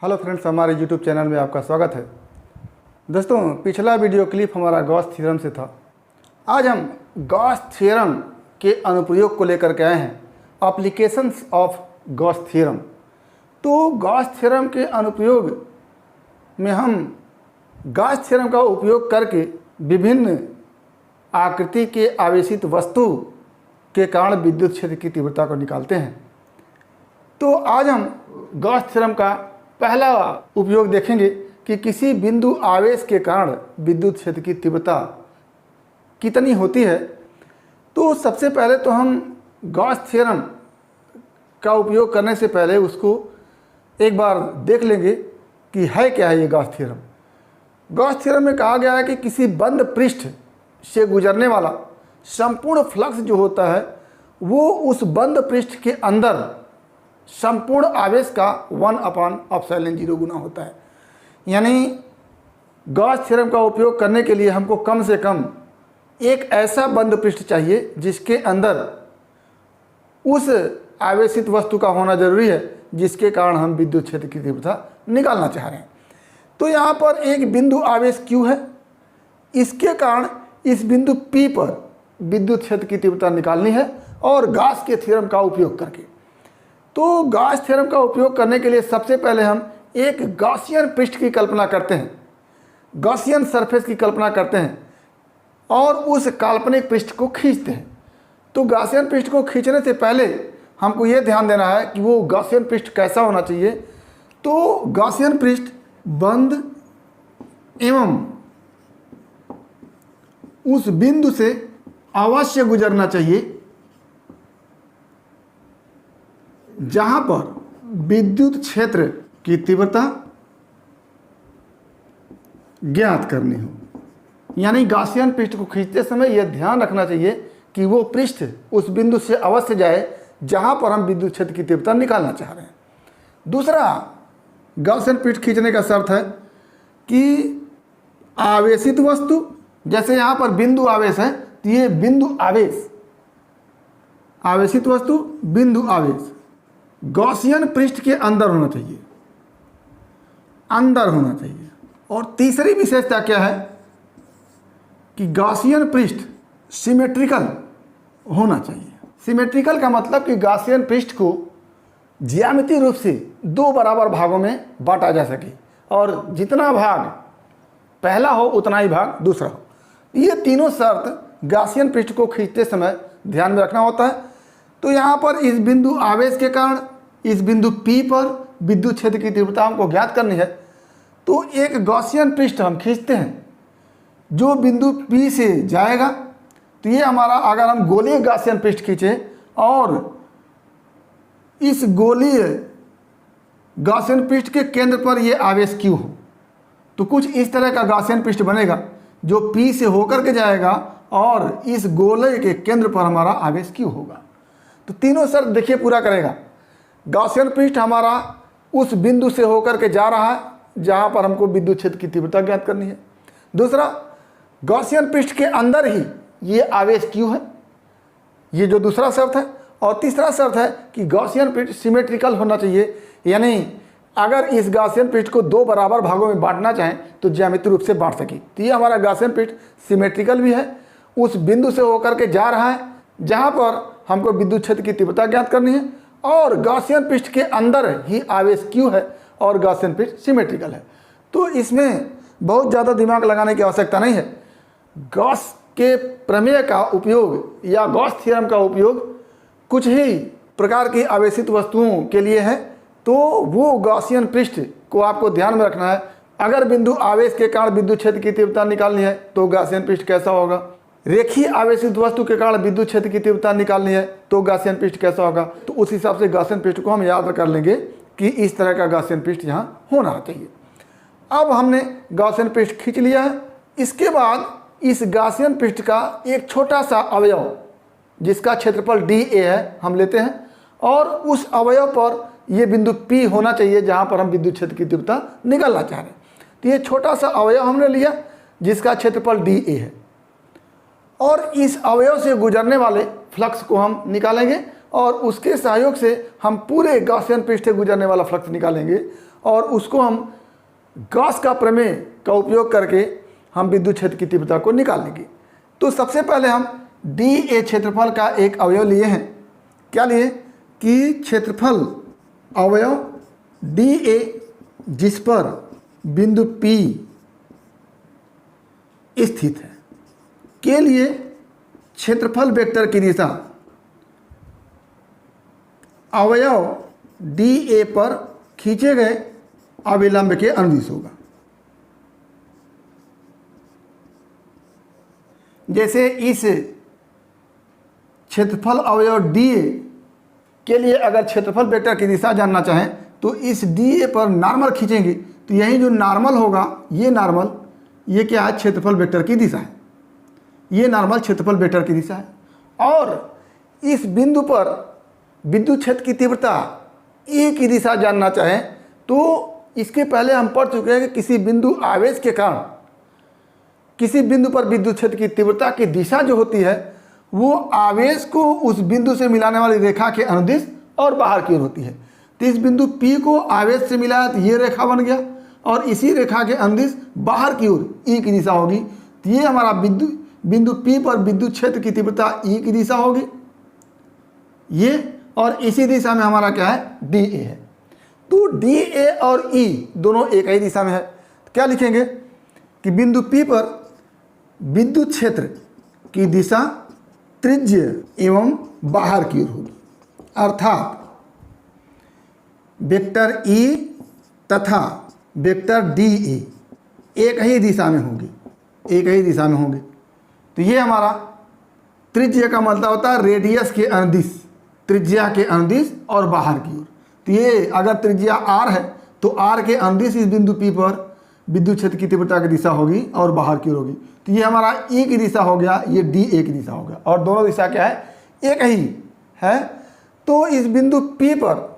Hello friends, हमारे YouTube channel में आपका स्वागत है। दोस्तों, पिछला वीडियो क्लिप हमारा गॉस थ्योरम से था। आज हम गॉस थ्योरम के अनुप्रयोग को लेकर के आए हैं, एप्लीकेशंस ऑफ गॉस थ्योरम। तो गॉस थ्योरम के अनुप्रयोग में हम गॉस थ्योरम का उपयोग करके विभिन्न आकृति के आवेशित वस्तु के कारण विद्युत क्षेत्र की तीव्रता को निकालते हैं। तो आज हम गॉस थ्योरम का पहला उपयोग देखेंगे कि किसी बिंदु आवेश के कारण विद्युत क्षेत्र की तीव्रता कितनी होती है। तो सबसे पहले तो हम गॉस थ्योरम का उपयोग करने से पहले उसको एक बार देख लेंगे कि है क्या है ये गॉस थ्योरम। गॉस थ्योरम में कहा गया है कि किसी बंद पृष्ठ से गुजरने वाला संपूर्ण फ्लक्स जो होता है वो उस बंद पृष्ठ के अंदर संपूर्ण आवेश का 1/ε0 गुना होता है। यानी गॉस थ्योरम का उपयोग करने के लिए हमको कम से कम एक ऐसा बंद पृष्ठ चाहिए जिसके अंदर उस आवेशित वस्तु का होना जरूरी है जिसके कारण हम विद्युत क्षेत्र की तीव्रता निकालना चाह रहे हैं। तो यहाँ पर एक बिंदु आवेश Q है, इसके कारण इस बिंदु P पर विद्युत क्षेत्र की तीव्रता निकालनी है और गॉस के थ्योरम का उपयोग करके। तो गॉस थ्योरम का उपयोग करने के लिए सबसे पहले हम एक गॉसियन पृष्ठ की कल्पना करते हैं, गॉसियन सरफेस की कल्पना करते हैं और उस काल्पनिक पृष्ठ को खींचते हैं। तो गॉसियन पृष्ठ को खींचने से पहले हमको ये ध्यान देना है कि वो गॉसियन पृष्ठ कैसा होना चाहिए। तो गॉसियन पृष्ठ बंद एवं उस बिंदु से अवश्य गुजरना चाहिए जहां पर विद्युत क्षेत्र की तीव्रता ज्ञात करनी हो। यानी गॉसियन पृष्ठ को खींचते समय यह ध्यान रखना चाहिए कि वो पृष्ठ उस बिंदु से अवश्य जाए जहां पर हम विद्युत क्षेत्र की तीव्रता निकालना चाह रहे हैं। दूसरा, गॉसियन पृष्ठ खींचने का शर्त है कि आवेशित वस्तु, जैसे यहां पर बिंदु आवेश है तो ये बिंदु आवेश, आवेशित वस्तु बिंदु आवेश गॉसियन पृष्ठ के अंदर होना चाहिए, अंदर होना चाहिए। और तीसरी विशेषता क्या है कि गॉसियन पृष्ठ सिमेट्रिकल होना चाहिए। सिमेट्रिकल का मतलब कि गॉसियन पृष्ठ को ज्यामितीय रूप से दो बराबर भागों में बांटा जा सके और जितना भाग पहला हो उतना ही भाग दूसरा हो। ये तीनों शर्त गॉसियन पृष्ठ को खींचते समय ध्यान में रखना होता है। तो यहाँ पर इस बिंदु आवेश के कारण इस बिंदु P पर विद्युत क्षेत्र की तीव्रता हमको ज्ञात करनी है। तो एक गॉसियन पृष्ठ हम खींचते हैं जो बिंदु P से जाएगा। तो ये हमारा, अगर हम गोलीय गॉसियन पृष्ठ खींचे और इस गोलीय गॉसियन पृष्ठ के केंद्र पर ये आवेश Q हो तो कुछ इस तरह का गॉसियन पृष्ठ बनेगा जो P से होकर के जाएगा और इस गोले के केंद्र पर हमारा आवेश Q होगा। तो तीनों शर्त देखिए पूरा करेगा। गॉसियन पृष्ठ हमारा उस बिंदु से होकर के जा रहा है जहां पर हमको विद्युत क्षेत्र की तीव्रता ज्ञात करनी है। दूसरा, गॉसियन पृष्ठ के अंदर ही ये आवेश Q है, ये जो दूसरा शर्त है। और तीसरा शर्त है कि गॉसियन पृष्ठ सिमेट्रिकल होना चाहिए। यानी अगर इस गॉसियन पृष्ठ को दो बराबर भागों में बांटना चाहें तो ज्यामितीय रूप से बांट सके। तो ये हमारा गॉसियन पृष्ठ सिमेट्रिकल भी है, उस बिंदु से होकर के जा रहा है जहां पर हमको विद्युत क्षेत्र की तीव्रता ज्ञात करनी है और गॉसियन पृष्ठ के अंदर ही आवेश Q है और गॉसियन पृष्ठ सिमेट्रिकल है। तो इसमें बहुत ज़्यादा दिमाग लगाने की आवश्यकता नहीं है। गॉस के प्रमेय का उपयोग या गॉस थ्योरम का उपयोग कुछ ही प्रकार की आवेशित वस्तुओं के लिए है। तो वो गॉसियन पृष्ठ को आपको ध्यान में रखना है। अगर बिंदु आवेश के कारण विद्युत क्षेत्र की तीव्रता निकालनी है तो गॉसियन पृष्ठ कैसा होगा। रेखीय आवेशित वस्तु के कारण विद्युत क्षेत्र की तीव्रता निकालनी है तो गॉसियन पृष्ठ कैसा होगा। तो उस हिसाब से गॉसियन पृष्ठ को हम याद कर लेंगे कि इस तरह का गॉसियन पृष्ठ यहाँ होना चाहिए। अब हमने गॉसियन पृष्ठ खींच लिया है। इसके बाद इस गॉसियन पृष्ठ का एक छोटा सा अवयव जिसका क्षेत्रफल dA है हम लेते हैं और उस अवयव पर यह बिंदु P होना चाहिए जहाँ पर हम विद्युत क्षेत्र की तीव्रता निकालना चाह रहे हैं। तो ये छोटा सा अवयव हमने लिया जिसका क्षेत्रफल dA है और इस अवयव से गुजरने वाले फ्लक्स को हम निकालेंगे और उसके सहयोग से हम पूरे गॉसियन पृष्ठ से गुजरने वाला फ्लक्स निकालेंगे और उसको हम गॉस का प्रमेय का उपयोग करके हम विद्युत क्षेत्र की तीव्रता को निकाल लेंगे। तो सबसे पहले हम डी ए क्षेत्रफल का एक अवयव लिए हैं। क्या लिए कि क्षेत्रफल अवयव डी ए जिस पर बिंदु P स्थित है के लिए क्षेत्रफल वेक्टर की दिशा अवयव डी ए पर खींचे गए अभिलंब के अनुदिश होगा। जैसे इस क्षेत्रफल अवयव डी ए के लिए अगर क्षेत्रफल वेक्टर की दिशा जानना चाहें तो इस डी ए पर नॉर्मल खींचेंगे तो यही जो नॉर्मल होगा ये नॉर्मल ये क्या है क्षेत्रफल वेक्टर की दिशा है, ये नॉर्मल क्षेत्रफल वेक्टर की दिशा है। और इस बिंदु पर विद्युत क्षेत्र की तीव्रता ए की दिशा जानना चाहें तो इसके पहले हम पढ़ चुके हैं कि किसी बिंदु आवेश के कारण किसी बिंदु पर विद्युत क्षेत्र की तीव्रता की दिशा जो होती है वो आवेश को उस बिंदु से मिलाने वाली रेखा के अनुदिश और बाहर की ओर होती है। तो इस बिंदु P को आवेश से मिलाया तो ये रेखा बन गया और इसी रेखा के अनुदिश बाहर की ओर E की दिशा होगी। तो ये हमारा बिंदु P पर विद्युत क्षेत्र की तीव्रता E की दिशा होगी ये, और इसी दिशा में हमारा क्या है DA है। तो DA और E दोनों एक ही दिशा में है। तो क्या लिखेंगे कि बिंदु P पर विद्युत क्षेत्र की दिशा त्रिज्य एवं बाहर की ओर होगी, अर्थात वेक्टर E तथा वेक्टर DA एक ही दिशा में होंगे, एक ही दिशा में होंगे। तो ये हमारा त्रिज्य का मतलब होता है रेडियस के अनुदिश, त्रिज्या के अनुदिश और बाहर की ओर। तो ये अगर त्रिज्या r है तो r के अनुदिश इस बिंदु P पर विद्युत क्षेत्र की तीव्रता की दिशा होगी और बाहर की ओर होगी। तो ये हमारा E की दिशा हो गया, ये DA की दिशा हो गया और दोनों दिशा क्या है एक ही है। तो इस बिंदु P पर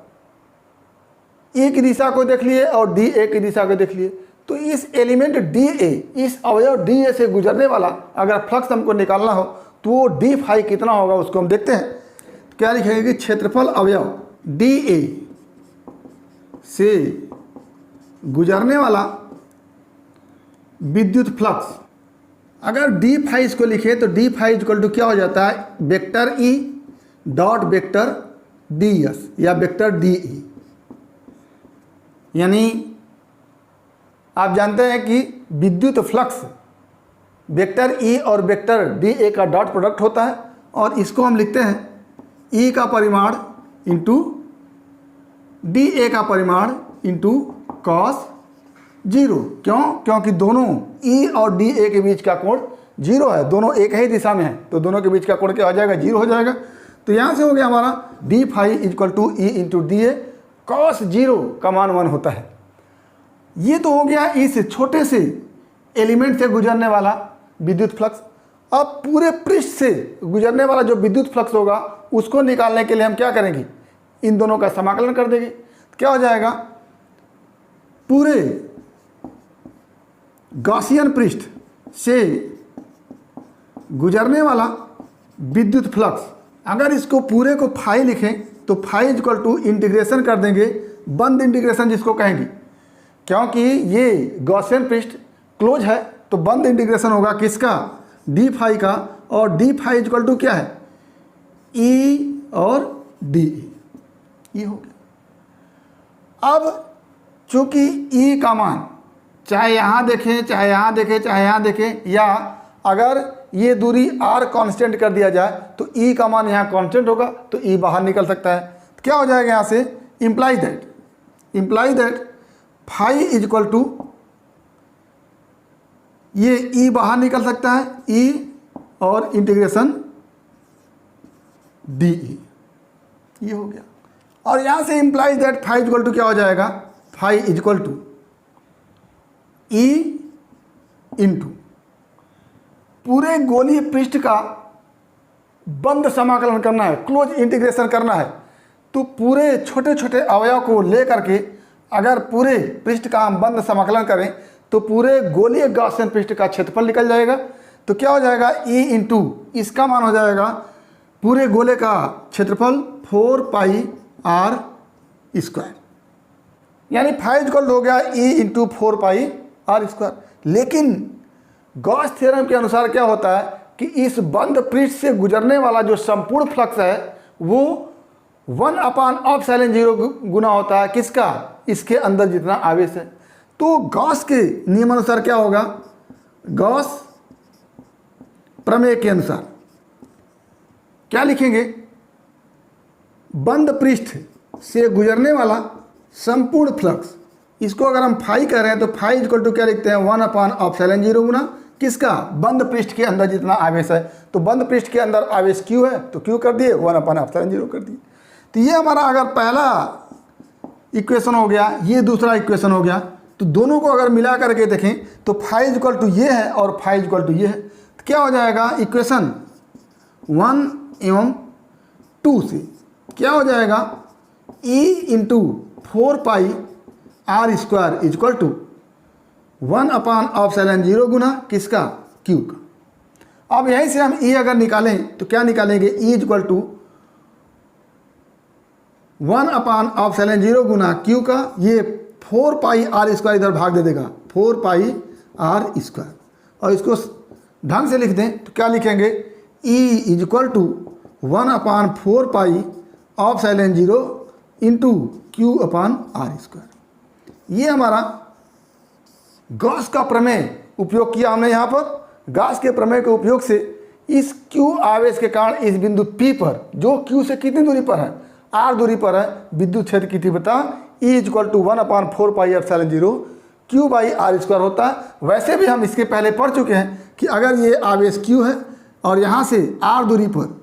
E की दिशा को देख लिए और DA की दिशा को देख लिए। तो इस एलिमेंट DA, इस अवयव DA से गुजरने वाला अगर फ्लक्स हमको निकालना हो तो वो d फाई कितना होगा उसको हम देखते हैं। तो क्या लिखेंगे कि क्षेत्रफल अवयव DA से गुजरने वाला विद्युत फ्लक्स, अगर d फाई इसको लिखे तो d फाई इक्वल टू क्या हो जाता है vector E dot vector DS या वेक्टर DE। यानी आप जानते हैं कि विद्युत फ्लक्स वेक्टर E और वेक्टर DA का डॉट प्रोडक्ट होता है और इसको हम लिखते हैं E का परिमाण इंटू DA का परिमाण इंटू कॉस 0। क्यों? क्योंकि दोनों E और DA के बीच का कोण 0 है, दोनों एक ही दिशा में है तो दोनों के बीच का कोण क्या हो जाएगा 0 हो जाएगा। तो यहाँ से हो गया हमारा d phi equal to E into DA cos 0 का मान 1 होता है। ये तो हो गया इस छोटे से एलिमेंट से गुजरने वाला विद्युत फ्लक्स। अब पूरे पृष्ठ से गुजरने वाला जो विद्युत फ्लक्स होगा उसको निकालने के लिए हम क्या करेंगे इन दोनों का समाकलन कर देंगे। क्या हो जाएगा पूरे गॉसियन पृष्ठ से गुजरने वाला विद्युत फ्लक्स, अगर इसको पूरे को फाई लिखें तो फाई इक्वल टू इंटीग्रेशन कर देंगे, बंद इंटीग्रेशन जिसको कहेंगे, क्योंकि ये गॉसियन पृष्ठ क्लोज है तो बंद इंटीग्रेशन होगा किसका d फाई का, और d फाई इक्वल टू क्या है E और DE, ये हो गया। अब चूंकि E का मान चाहे यहाँ देखें चाहे यहाँ देखें चाहे यहाँ देखें, या अगर ये दूरी r कांस्टेंट कर दिया जाए तो E का मान यहाँ कांस्टेंट होगा तो E बाहर निकल सकता है। तो क्या हो जाएगा यहाँ से imply that phi is equal to ये E बाहर निकल सकता है E और इंटीग्रेशन DE, ये हो गया। और यहाँ से implies that phi is equal to क्या हो जाएगा phi is equal to E into पूरे गोलीय पृष्ठ का बंद समाकलन करना है, क्लोज इंटीग्रेशन करना है। तो पूरे छोटे छोटे अवयव को लेकर के अगर पूरे पृष्ठ का हम बंद समाकलन करें तो पूरे गोलीय गॉसियन पृष्ठ का क्षेत्रफल निकल जाएगा। तो क्या हो जाएगा E इंटू इसका मान हो जाएगा पूरे गोले का क्षेत्रफल 4 पाई आर स्क्वायर, यानी फाइव इक्वल हो गया E into 4 pi r square. लेकिन गॉस थ्योरम के अनुसार क्या होता है कि इस बंद पृष्ठ से गुजरने वाला जो संपूर्ण फ्लक्स है वो 1/0 गुना होता है किसका, इसके अंदर जितना आवेश है। तो गॉस के नियमानुसार क्या होगा, गॉस प्रमेय के अनुसार क्या लिखेंगे, बंद पृष्ठ से गुजरने वाला संपूर्ण फ्लक्स, इसको अगर हम फाई कर रहे हैं तो फाई इक्वल टू क्या लिखते हैं 1/0 गुना किसका, बंद पृष्ठ के अंदर जितना आवेश है। तो बंद पृष्ठ के अंदर आवेश क्यू है तो क्यू कर दिए 1/0 कर दिए। तो ये हमारा अगर पहला इक्वेशन हो गया, ये दूसरा इक्वेशन हो गया। तो दोनों को अगर मिला करके देखें तो फाई इक्वल टू ये है और फाई इक्वल टू ये है। तो क्या हो जाएगा, इक्वेशन 1 एवं 2 से क्या हो जाएगा, E into 4 pi r square equal to 1/0 गुना किसका, Q का। अब यहीं से हम E अगर निकालें तो क्या निकालेंगे, E इक्वल टू 1/0 गुना Q का, ये 4 पाई आर स्क्वायर इधर भाग दे देगा 4 पाई आर स्क्वायर, और इसको ढंग से लिख दें तो क्या लिखेंगे, E equal to 1/4 pi of epsilon 0 into Q/r square. ये हमारा गॉस का प्रमेय उपयोग किया हमने यहाँ पर। गॉस के प्रमेय के उपयोग से इस Q आवेश के कारण इस बिंदु P पर, जो Q से कितनी दूरी पर है, R दूरी पर है, विद्युत क्षेत्र की तीव्रता E equal to 1/4 pi epsilon 0 Q/r square होता है। वैसे भी हम इसके पहले पढ़ चुके हैं कि अगर ये आवेश Q है और यहाँ से R दूरी पर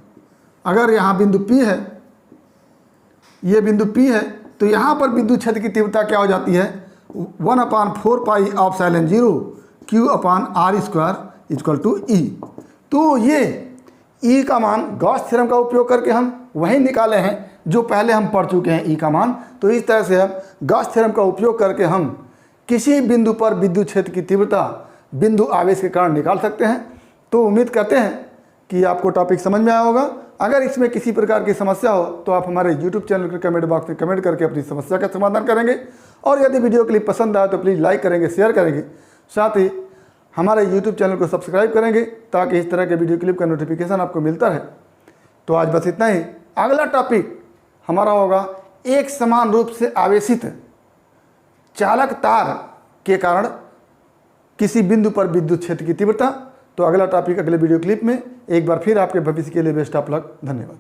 अगर यहाँ बिंदु P है, ये बिंदु P है, तो यहाँ पर विद्युत क्षेत्र की तीव्रता क्या हो जाती है 1/4 pi epsilon 0 Q/r square equal to E। तो ये E का मान गॉस थ्योरम का उपयोग करके हम वही निकाले हैं जो पहले हम पढ़ चुके हैं E का मान। तो इस तरह से हम गॉस थ्योरम का उपयोग करके हम किसी बिंदु पर विद्युत क्षेत्र की तीव्रता बिंदु आवेश के कारण निकाल सकते हैं। तो उम्मीद करते हैं कि आपको टॉपिक समझ में आया होगा। अगर इसमें किसी प्रकार की समस्या हो तो आप हमारे YouTube चैनल के कमेंट बॉक्स में कमेंट करके अपनी समस्या का समाधान करेंगे। और यदि वीडियो क्लिप पसंद आए तो प्लीज़ लाइक करेंगे, शेयर करेंगे, साथ ही हमारे YouTube चैनल को सब्सक्राइब करेंगे ताकि इस तरह के वीडियो क्लिप का नोटिफिकेशन आपको मिलता रहे। तो आज बस इतना ही। अगला टॉपिक हमारा होगा एक समान रूप से आवेशित चालक तार के कारण किसी बिंदु पर विद्युत क्षेत्र की तीव्रता। तो अगला टॉपिक अगले वीडियो क्लिप में। एक बार फिर आपके भविष्य के लिए बेस्ट ऑफ लक। धन्यवाद।